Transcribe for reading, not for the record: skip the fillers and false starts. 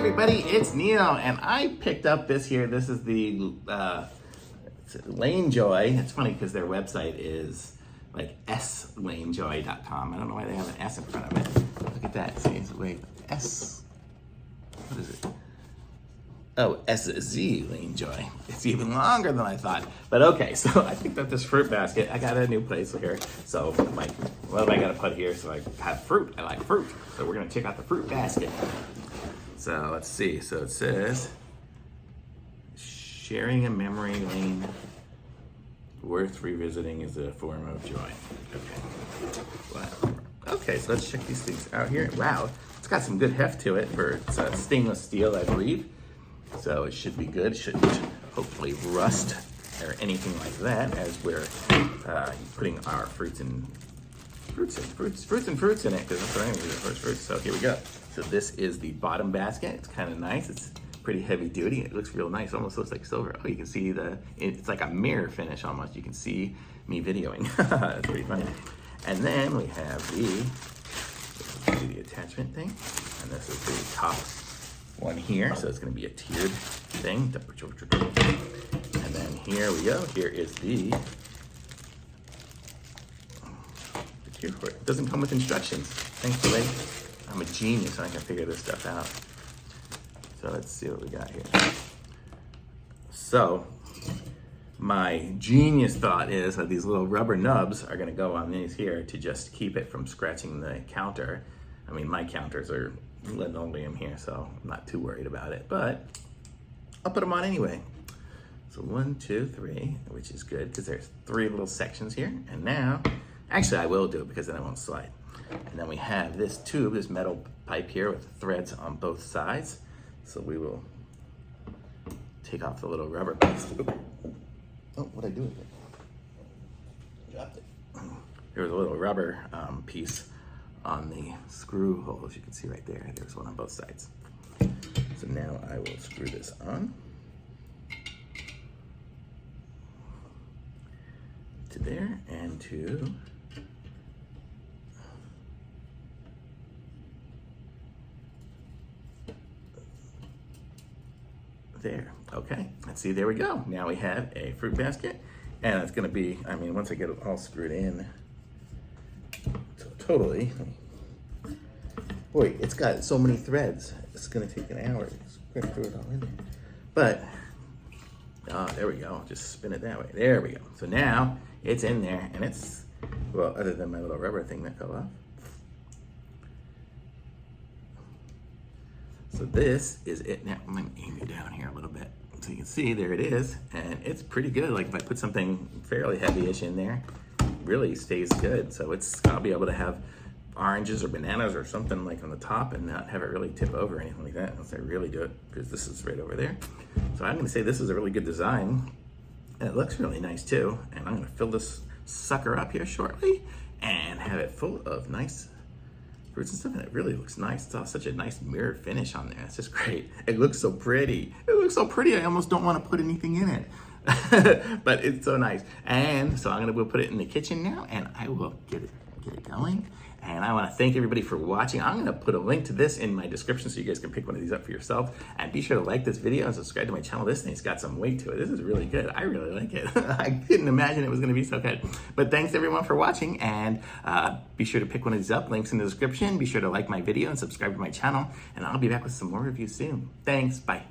everybody, it's Neo, and I picked up this here. This is the LaneJoy. It's funny because their website is like slanejoy.com. I don't know why they have an S in front of it. Look at that. See, wait, S. What is it? Oh, SZ LaneJoy. It's even longer than I thought. But okay, so I picked up this fruit basket. I got a new place here. So like, what have I got to put here so I have fruit? I like fruit. So we're gonna check out the fruit basket. So let's see. So it says, sharing a memory lane worth revisiting is a form of joy. Okay. Wow. Okay, so let's check these things out here. Wow, it's got some good heft to it for it's stainless steel, I believe. So it should be good. It shouldn't hopefully rust or anything like that as we're putting our fruits in it, because that's what I'm gonna do first fruits. So here we go. So this is the bottom basket. It's kind of nice. It's pretty heavy duty. It looks real nice. Almost looks like silver. Oh, you can see it's like a mirror finish almost. You can see me videoing. That's pretty funny. And then we have the attachment thing. And this is the top one here. So it's gonna be a tiered thing. And then here we go. Here is the tier for it. It doesn't come with instructions, thankfully. I'm a genius, I can figure this stuff out. So let's see what we got here. So my genius thought is that these little rubber nubs are gonna go on these here to just keep it from scratching the counter. I mean, my counters are linoleum here, so I'm not too worried about it, but I'll put them on anyway. So 1, 2, 3, which is good because there's 3 little sections here. And now, actually I will do it because then it won't slide. And then we have this tube, this metal pipe here with threads on both sides. So we will take off the little rubber piece. Oh, what'd I do with it? Dropped it. There was a little rubber piece on the screw hole, as you can see right there. There's one on both sides. So now I will screw this on to there and to there. Okay, let's see, there we go. Now we have a fruit basket, and it's gonna be, I mean, once I get it all screwed in, totally. Boy, it's got so many threads. It's gonna take an hour to screw it all in there. But, there we go. Just spin it that way. There we go. So now it's in there, and it's, well, other than my little rubber thing that fell off. So this is it. Now I'm gonna aim it down here a little bit so you can see there it is, and it's pretty good. Like if I put something fairly heavy-ish in there, it really stays good. So I'll be able to have oranges or bananas or something like on the top and not have it really tip over or anything like that unless I really do it, because this is right over there. So I'm gonna say this is a really good design, and it looks really nice too. And I'm gonna fill this sucker up here shortly and have it full of nice fruits and stuff, and it really looks nice. It's all such a nice mirror finish on there. It's just great. It looks so pretty. It looks so pretty. I almost don't want to put anything in it, but it's so nice. And so I'm gonna go put it in the kitchen now, and I will get it going. And I want to thank everybody for watching. I'm going to put a link to this in my description so you guys can pick one of these up for yourself. And be sure to like this video and subscribe to my channel. This thing's got some weight to it. This is really good. I really like it. I didn't imagine it was going to be so good. But thanks everyone for watching. And be sure to pick one of these up. Links in the description. Be sure to like my video and subscribe to my channel. And I'll be back with some more reviews soon. Thanks. Bye.